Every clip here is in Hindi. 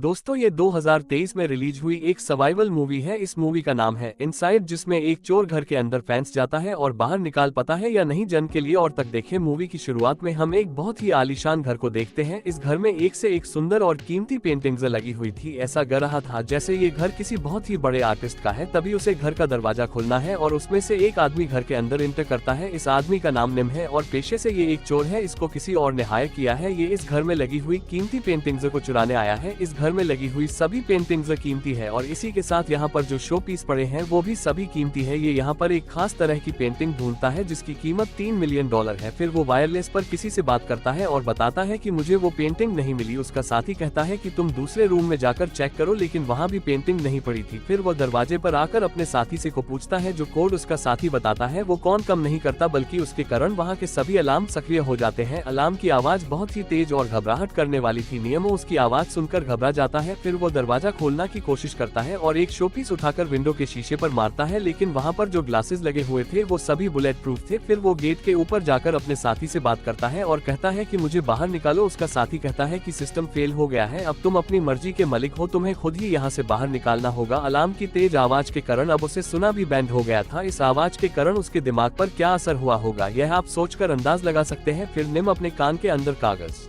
दोस्तों ये 2023 में रिलीज हुई एक सर्वाइवल मूवी है। इस मूवी का नाम है इनसाइड, जिसमें एक चोर घर के अंदर फंस जाता है और बाहर निकाल पाता है या नहीं जन के लिए। और तक देखे मूवी की शुरुआत में हम एक बहुत ही आलीशान घर को देखते हैं। इस घर में एक से एक सुंदर और कीमती पेंटिंग्स लगी हुई थी। ऐसा लग रहा था जैसे ये घर किसी बहुत ही बड़े आर्टिस्ट का है। तभी उसे घर का दरवाजा खोलना है और उसमें से एक आदमी घर के अंदर एंटर करता है। इस आदमी का नाम निम है और पेशे से ये एक चोर है। इसको किसी और ने हायर किया है। ये इस घर में लगी हुई कीमती पेंटिंग्स को चुराने आया है। इस घर में लगी हुई सभी पेंटिंग्स कीमती है और इसी के साथ यहाँ पर जो शो पीस पड़े हैं वो भी सभी कीमती है। ये यहाँ पर एक खास तरह की पेंटिंग ढूंढता है जिसकी कीमत $3 मिलियन है। फिर वो वायरलेस पर किसी से बात करता है और बताता है कि मुझे वो पेंटिंग नहीं मिली। उसका साथी कहता है कि तुम दूसरे रूम में जाकर चेक करो, लेकिन वहाँ भी पेंटिंग नहीं पड़ी थी। फिर वो दरवाजे पर आकर अपने साथी से को पूछता है। जो कोड उसका साथी बताता है वो कौन कम नहीं करता बल्कि उसके कारण वहाँ के सभी अलार्म सक्रिय हो जाते हैं। अलार्म की आवाज बहुत ही तेज और घबराहट करने वाली थी। नियमो उसकी आवाज सुनकर घबरा जाता है। फिर वो दरवाजा खोलना की कोशिश करता है और एक शोपीस उठाकर विंडो के शीशे पर मारता है, लेकिन वहाँ पर जो ग्लासेस लगे हुए थे वो सभी बुलेट प्रूफ थे। फिर वो गेट के ऊपर जाकर अपने साथी से बात करता है और कहता है कि मुझे बाहर निकालो। उसका साथी कहता है कि सिस्टम फेल हो गया है, अब तुम अपनी मर्जी के मालिक हो, तुम्हें खुद ही यहाँ से बाहर निकालना होगा। अलार्म की तेज आवाज के कारण अब उसे सुना भी बैंड हो गया था। इस आवाज के कारण उसके दिमाग पर क्या असर हुआ होगा यह आप सोचकर अंदाज लगा सकते हैं। फिर निम अपने कान के अंदर कागज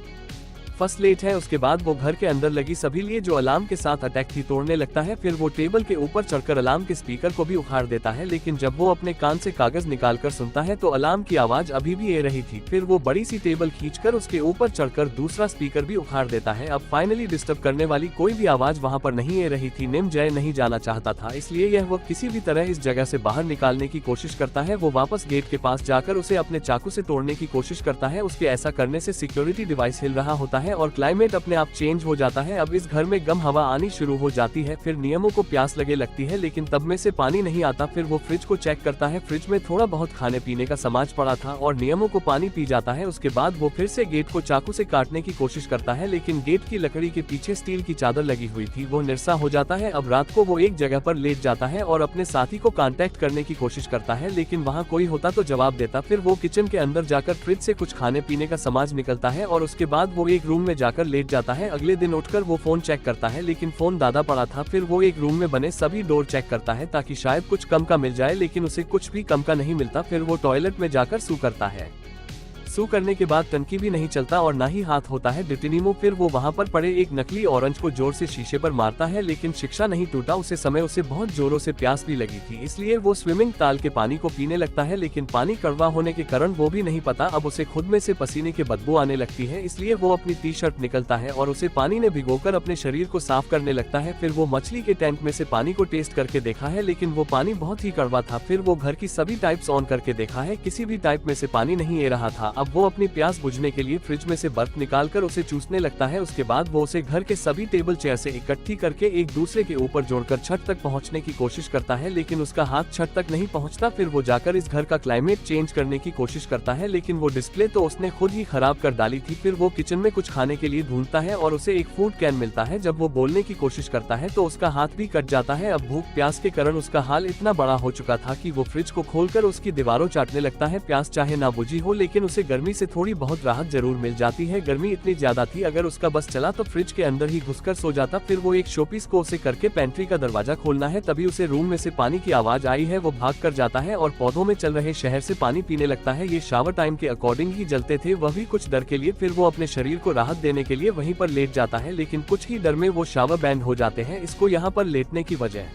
फर्स्ट लेट है। उसके बाद वो घर के अंदर लगी सभी लिए जो अलार्म के साथ अटैक थी तोड़ने लगता है। फिर वो टेबल के ऊपर चढ़कर अलार्म के स्पीकर को भी उखाड़ देता है, लेकिन जब वो अपने कान से कागज निकालकर सुनता है तो अलार्म की आवाज अभी भी आ रही थी। फिर वो बड़ी सी टेबल खींचकर उसके ऊपर चढ़कर दूसरा स्पीकर भी उखाड़ देता है। अब फाइनली डिस्टर्ब करने वाली कोई भी आवाज वहाँ पर नहीं आ रही थी। निम जय नहीं जाना चाहता था, इसलिए यह वो किसी भी तरह इस जगह से बाहर निकालने की कोशिश करता है। वो वापस गेट के पास जाकर उसे अपने चाकू से तोड़ने की कोशिश करता है। उसके ऐसा करने से सिक्योरिटी डिवाइस हिल रहा होता है और क्लाइमेट अपने आप चेंज हो जाता है। अब इस घर में गम हवा आनी शुरू हो जाती है। फिर नियमों को प्यास लगे लगती है, लेकिन तब में से पानी नहीं आता। फिर वो फ्रिज को चेक करता है। फ्रिज में थोड़ा बहुत खाने पीने का सामान पड़ा था और नियमों को पानी पी जाता है। उसके बाद वो फिर से गेट को चाकू से काटने की कोशिश करता है, लेकिन गेट की लकड़ी के पीछे स्टील की चादर लगी हुई थी। वो निरसा हो जाता है। अब रात को वो एक जगह पर लेट जाता है और अपने साथी को कांटेक्ट करने की कोशिश करता है, लेकिन वहाँ कोई होता तो जवाब देता। फिर वो किचन के अंदर जाकर फ्रिज से कुछ खाने पीने का सामान निकलता है और उसके बाद वो एक रूम में जाकर लेट जाता है। अगले दिन उठकर वो फोन चेक करता है, लेकिन फोन दादा पड़ा था। फिर वो एक रूम में बने सभी डोर चेक करता है ताकि शायद कुछ कम का मिल जाए, लेकिन उसे कुछ भी कम का नहीं मिलता। फिर वो टॉयलेट में जाकर सू करता है। सू करने के बाद टंकी भी नहीं चलता और ना ही हाथ होता है डिटिनिमो। फिर वो वहाँ पर पड़े एक नकली ऑरेंज को जोर से शीशे पर मारता है, लेकिन शिक्षा नहीं टूटा। उसे समय उसे बहुत जोरों से प्यास भी लगी थी, इसलिए वो स्विमिंग ताल के पानी को पीने लगता है, लेकिन पानी कड़वा होने के कारण वो भी नहीं पता। अब उसे खुद में से पसीने की बदबू आने लगती है, इसलिए वो अपनी टी शर्ट निकलता है और उसे पानी ने भिगोकर अपने शरीर को साफ करने लगता है। फिर वो मछली के टैंक में से पानी को टेस्ट करके देखा है, लेकिन वो पानी बहुत ही कड़वा था। फिर वो घर की सभी टाइप्स ऑन करके देखा है, किसी भी टाइप में से पानी नहीं आ रहा था। अब वो अपनी प्यास बुझने के लिए फ्रिज में से बर्फ निकालकर उसे चूसने लगता है। उसके बाद वो उसे घर के सभी टेबल चेयर से इकट्ठी करके एक दूसरे के ऊपर जोड़कर छत तक पहुंचने की कोशिश करता है, लेकिन उसका हाथ छत तक नहीं पहुंचता। फिर वो जाकर इस घर का क्लाइमेट चेंज करने की कोशिश करता है, लेकिन वो डिस्प्ले तो उसने खुद ही खराब कर डाली थी। फिर वो किचन में कुछ खाने के लिए ढूंढता है और उसे एक फूड कैन मिलता है। जब वो बोलने की कोशिश करता है तो उसका हाथ भी कट जाता है। अब भूख प्यास के कारण उसका हाल इतना बड़ा हो चुका था कि वो फ्रिज को खोलकर उसकी दीवारों चाटने लगता है। प्यास चाहे ना बुझी हो, लेकिन उसे गर्मी से थोड़ी बहुत राहत जरूर मिल जाती है। गर्मी इतनी ज्यादा थी, अगर उसका बस चला तो फ्रिज के अंदर ही घुसकर सो जाता। फिर वो एक शोपीस को उसे करके पेंट्री का दरवाजा खोलना है, तभी उसे रूम में से पानी की आवाज आई है। वो भाग कर जाता है और पौधों में चल रहे शहर से पानी पीने लगता है। ये शावर टाइम के अकॉर्डिंग ही जलते थे, वह भी कुछ डर के लिए। फिर वो अपने शरीर को राहत देने के लिए वहीं पर लेट जाता है, लेकिन कुछ ही डर में वो शावर बैंड हो जाते हैं। इसको यहाँ पर लेटने की वजह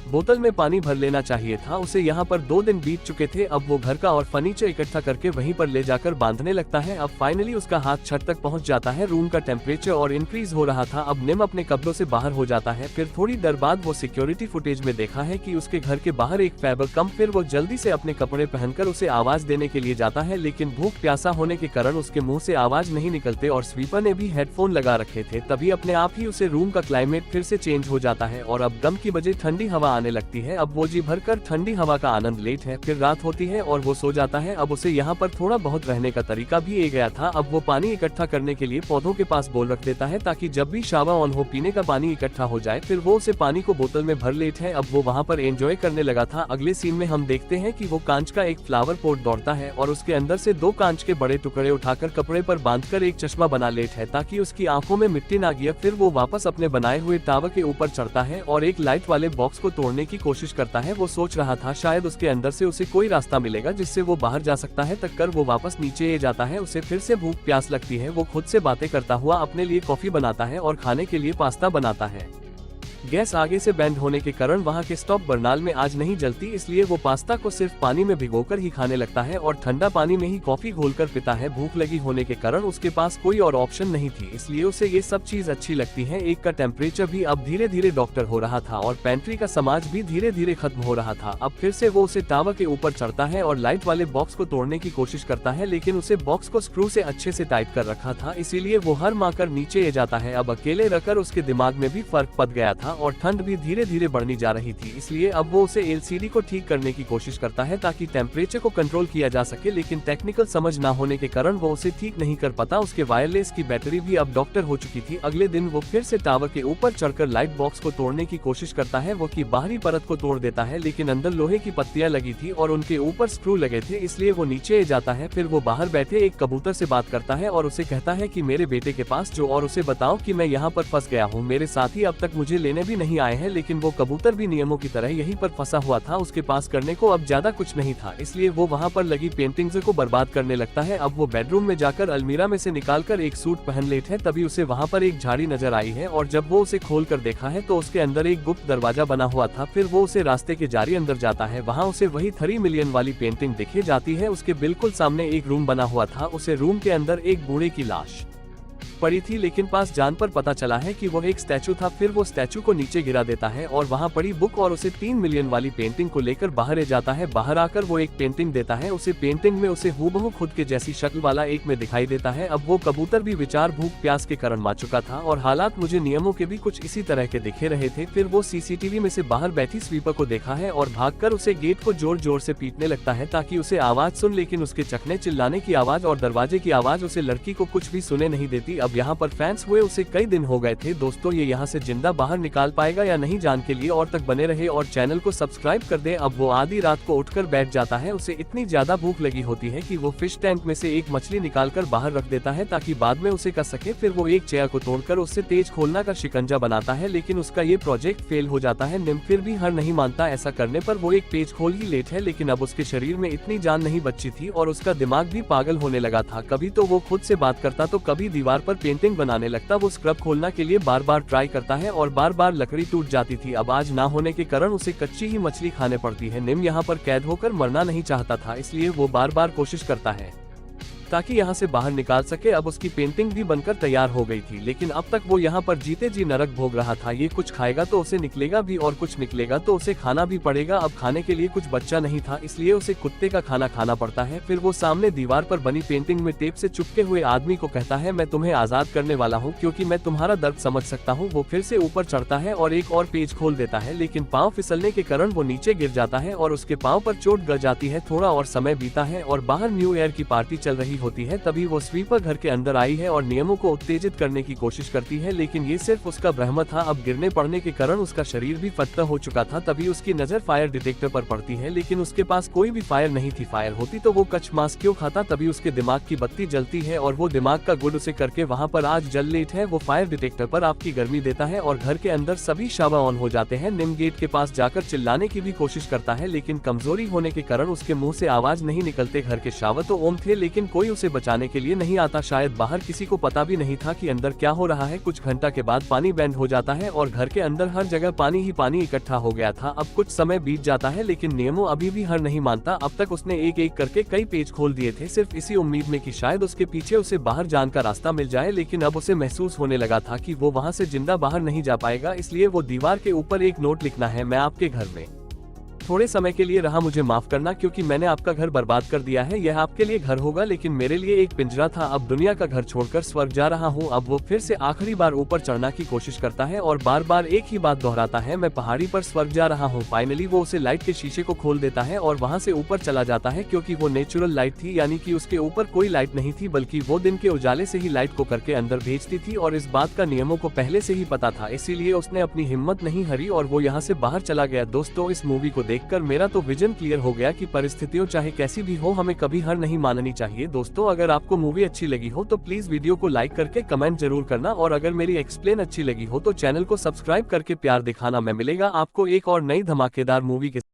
बोतल में पानी भर लेना चाहिए था। उसे यहाँ पर 2 दिन बीत चुके थे। अब वो घर का और फर्नीचर इकट्ठा करके वहीं पर ले जाकर बांधने लगता है। अब फाइनली उसका हाथ छत तक पहुँच जाता है। रूम का टेम्परेचर और इंक्रीज हो रहा था। अब निम अपने कपड़ों से बाहर हो जाता है। फिर थोड़ी देर बाद वो सिक्योरिटी फुटेज में देखा है कि उसके घर के बाहर एक फाइबर कम। फिर वो जल्दी से अपने कपड़े पहनकर उसे आवाज देने के लिए जाता है, लेकिन भूख प्यासा होने के कारण उसके मुंह से आवाज नहीं निकलते और स्वीपर ने भी हेडफोन लगा रखे थे। तभी अपने आप ही उसे रूम का क्लाइमेट फिर से चेंज हो जाता है और अब गम की बजाय ठंडी हवा आने लगती है। अब वो जी भरकर ठंडी हवा का आनंद लेट है। फिर रात होती है और वो सो जाता है। अब उसे यहाँ पर थोड़ा बहुत रहने का तरीका भी आ गया था। अब वो पानी इकट्ठा करने के लिए पौधों के पास बोल रख देता है ताकि जब भी शावा ऑन हो पीने का पानी इकट्ठा हो जाए। फिर वो उसे पानी को बोतल में भर लेट है। अब वो वहाँ पर एंजॉय करने लगा था। अगले सीन में हम देखते हैं कि वो कांच का एक फ्लावर पॉट दौड़ता है और उसके अंदर से 2 कांच के बड़े टुकड़े उठाकर कपड़े पर बांधकर एक चश्मा बना लेट है ताकि उसकी आंखों में मिट्टी ना गिरे। फिर वो वापस अपने बनाए हुए टावर के ऊपर चढ़ता है और एक लाइट वाले बॉक्स को तोड़ने की कोशिश करता है। वो सोच रहा था शायद उसके अंदर से उसे कोई रास्ता मिलेगा जिससे वो बाहर जा सकता है। तक कर वो वापस नीचे जाता है। उसे फिर से भूख प्यास लगती है। वो खुद से बातें करता हुआ अपने लिए कॉफी बनाता है और खाने के लिए पास्ता बनाता है। गैस आगे से बैंड होने के कारण वहाँ के स्टोव बर्नल में आज नहीं जलती, इसलिए वो पास्ता को सिर्फ पानी में भिगोकर ही खाने लगता है और ठंडा पानी में ही कॉफी घोलकर पीता है। भूख लगी होने के कारण उसके पास कोई और ऑप्शन नहीं थी, इसलिए उसे ये सब चीज अच्छी लगती है। एक का टेम्परेचर भी अब धीरे धीरे डॉक्टर हो रहा था और पेंट्री का समाज भी धीरे धीरे खत्म हो रहा था। अब फिर से वो उसे टावर के ऊपर चढ़ता है और लाइट वाले बॉक्स को तोड़ने की कोशिश करता है, लेकिन उसे बॉक्स को स्क्रू से अच्छे से टाइट कर रखा था, इसीलिए वो हर माकर नीचे जाता है। अब अकेले रहकर उसके दिमाग में भी फर्क पड़ गया था और ठंड भी धीरे धीरे बढ़नी जा रही थी, इसलिए अब वो उसे एलसीडी को ठीक करने की कोशिश करता है ताकि टेम्परेचर को कंट्रोल किया जा सके, लेकिन टेक्निकल समझ ना होने के कारण वो उसे ठीक नहीं कर पाता। उसके वायरलेस की बैटरी भी अब डॉक्टर हो चुकी थी। अगले दिन वो फिर से टावर के ऊपर चढ़कर लाइट बॉक्स को तोड़ने की कोशिश करता है। वो की बाहरी परत को तोड़ देता है, लेकिन अंदर लोहे की पत्तियां लगी थी और उनके ऊपर स्क्रू लगे थे, इसलिए वो नीचे जाता है। फिर वो बाहर बैठे एक कबूतर से बात करता है और उसे कहता है कि मेरे बेटे के पास जो और उसे बताओ कि मैं यहाँ पर फंस गया हूँ। मेरे साथी अब तक मुझे लेने भी नहीं आए हैं, लेकिन वो कबूतर भी नियमों की तरह यहीं पर फंसा हुआ था। उसके पास करने को अब ज्यादा कुछ नहीं था, इसलिए वो वहाँ पर लगी पेंटिंग्स को बर्बाद करने लगता है। अब वो बेडरूम में जाकर अलमीरा में से निकालकर एक सूट पहन लेट है। तभी उसे वहाँ पर एक झाड़ी नजर आई है और जब वो उसे खोल कर देखा है तो उसके अंदर एक गुप्त दरवाजा बना हुआ था। फिर वो उसे रास्ते के जारी अंदर जाता है। वहाँ उसे वही 3 मिलियन वाली पेंटिंग दिखे जाती है। उसके बिल्कुल सामने एक रूम बना हुआ था। उसे रूम के अंदर एक बूढ़े की लाश पड़ी थी, लेकिन पास जान पर पता चला है कि वो एक स्टैचू था। फिर वो स्टैचू को नीचे गिरा देता है और वहाँ पड़ी बुक और उसे 3 मिलियन वाली पेंटिंग को लेकर बाहर जाता है। बाहर आकर वो एक पेंटिंग देता है उसे। पेंटिंग में उसे हूबहू खुद के जैसी शक्ल वाला एक में दिखाई देता है। अब वो कबूतर भी विचार भूख प्यास के कारण मार चुका था और हालात मुझे नियमों के भी कुछ इसी तरह के दिखे रहे थे। फिर वो सीसीटीवी में से बाहर बैठी स्वीपर को देखा है और भागकर उसे गेट को जोर जोर से पीटने लगता है ताकि उसे आवाज सुन, लेकिन उसके चखने चिल्लाने की आवाज और दरवाजे की आवाज उसे लड़की को कुछ भी सुने नहीं देती। अब यहाँ पर फैंस हुए उसे कई दिन हो गए थे। दोस्तों, ये यहाँ से जिंदा बाहर निकाल पाएगा या नहीं जान के लिए और तक बने रहे और चैनल को सब्सक्राइब कर दे। अब वो आधी रात को उठकर बैठ जाता है। उसे इतनी ज्यादा भूख लगी होती है कि वो फिश टैंक में से एक मछली निकालकर बाहर रख देता है ताकि बाद में उसे कर सके। फिर वो एक चेयर को तोड़कर उससे तेज खोलना का शिकंजा बनाता है, लेकिन उसका ये प्रोजेक्ट फेल हो जाता है। निम फिर भी हर नहीं मानता। ऐसा करने पर वो एक पेज खोल ही लेट है, लेकिन अब उसके शरीर में इतनी जान नहीं बची थी और उसका दिमाग भी पागल होने लगा था। कभी तो वो खुद से बात करता तो कभी दीवार पर पेंटिंग बनाने लगता। वो स्क्रब खोलना के लिए बार बार ट्राई करता है और बार बार लकड़ी टूट जाती थी। अब आज ना होने के कारण उसे कच्ची ही मछली खाने पड़ती है। निम यहाँ पर कैद होकर मरना नहीं चाहता था, इसलिए वो बार बार कोशिश करता है ताकि यहाँ से बाहर निकाल सके। अब उसकी पेंटिंग भी बनकर तैयार हो गई थी, लेकिन अब तक वो यहाँ पर जीते जी नरक भोग रहा था। ये कुछ खाएगा तो उसे निकलेगा भी और कुछ निकलेगा तो उसे खाना भी पड़ेगा। अब खाने के लिए कुछ बच्चा नहीं था, इसलिए उसे कुत्ते का खाना खाना पड़ता है। फिर वो सामने दीवार पर बनी पेंटिंग में टेप से चिपके हुए आदमी को कहता है, मैं तुम्हें आजाद करने वाला हूँ क्योंकि मैं तुम्हारा दर्द समझ सकता हूँ। वो फिर से ऊपर चढ़ता है और एक और पेज खोल देता है, लेकिन पाँव फिसलने के कारण वो नीचे गिर जाता है और उसके पाँव पर चोट गिर जाती है। थोड़ा और समय बीता है और बाहर न्यू ईयर की पार्टी चल रही होती है। तभी वो स्वीपर घर के अंदर आई है और नियमों को उत्तेजित करने की कोशिश करती है, लेकिन ये सिर्फ उसका भ्रम था। अब गिरने पड़ने के कारण उसका शरीर भी फत्ता हो चुका था। तभी उसकी नजर फायर डिटेक्टर पर पड़ती है, लेकिन उसके पास कोई भी फायर नहीं थी। फायर होती तो वो कच्च मांस क्यों खाता। तभी उसके दिमाग की बत्ती जलती है और वो दिमाग का गुड उसे करके वहाँ पर आज जल लेट है। वो फायर डिटेक्टर पर आपकी गर्मी देता है और घर के अंदर सभी शावा ऑन हो जाते हैं। निम गेट के पास जाकर चिल्लाने की भी कोशिश करता है, लेकिन कमजोरी होने के कारण उसके मुंह से आवाज नहीं निकलते। घर के शावा तो ओम थे, लेकिन कोई उसे बचाने के लिए नहीं आता। शायद बाहर किसी को पता भी नहीं था कि अंदर क्या हो रहा है। कुछ घंटा के बाद पानी बैंड हो जाता है और घर के अंदर हर जगह पानी ही पानी इकट्ठा हो गया था। अब कुछ समय बीत जाता है, लेकिन नियमों अभी भी हर नहीं मानता। अब तक उसने एक एक करके कई पेज खोल दिए थे, सिर्फ इसी उम्मीद में कि शायद उसके पीछे उसे बाहर जाने का रास्ता मिल जाए, लेकिन अब उसे महसूस होने लगा था कि वो वहाँ से जिंदा बाहर नहीं जा पाएगा। इसलिए वो दीवार के ऊपर एक नोट लिखना है, मैं आपके घर में थोड़े समय के लिए रहा, मुझे माफ करना क्योंकि मैंने आपका घर बर्बाद कर दिया है। यह आपके लिए घर होगा लेकिन मेरे लिए एक पिंजरा था। अब दुनिया का घर छोड़कर स्वर्ग जा रहा हूँ। अब वो फिर से आखिरी बार ऊपर चढ़ना की कोशिश करता है और बार बार एक ही बात दोहराता है, मैं पहाड़ी पर स्वर्ग जा रहा हूँ। फाइनली वो उसे लाइट के शीशे को खोल देता है और वहाँ से ऊपर चला जाता है क्योंकि वो नेचुरल लाइट थी, यानी कि उसके ऊपर कोई लाइट नहीं थी बल्कि वो दिन के उजाले से ही लाइट को करके अंदर भेजती थी और इस बात का नियमों को पहले से ही पता था, इसीलिए उसने अपनी हिम्मत नहीं हारी और वो यहाँ से बाहर चला गया। दोस्तों, इस मूवी को देखकर मेरा तो विजन क्लियर हो गया कि परिस्थितियों चाहे कैसी भी हो, हमें कभी हार नहीं माननी चाहिए। दोस्तों, अगर आपको मूवी अच्छी लगी हो तो प्लीज वीडियो को लाइक करके कमेंट जरूर करना और अगर मेरी एक्सप्लेन अच्छी लगी हो तो चैनल को सब्सक्राइब करके प्यार दिखाना। मैं मिलेगा आपको एक और नई धमाकेदार मूवी के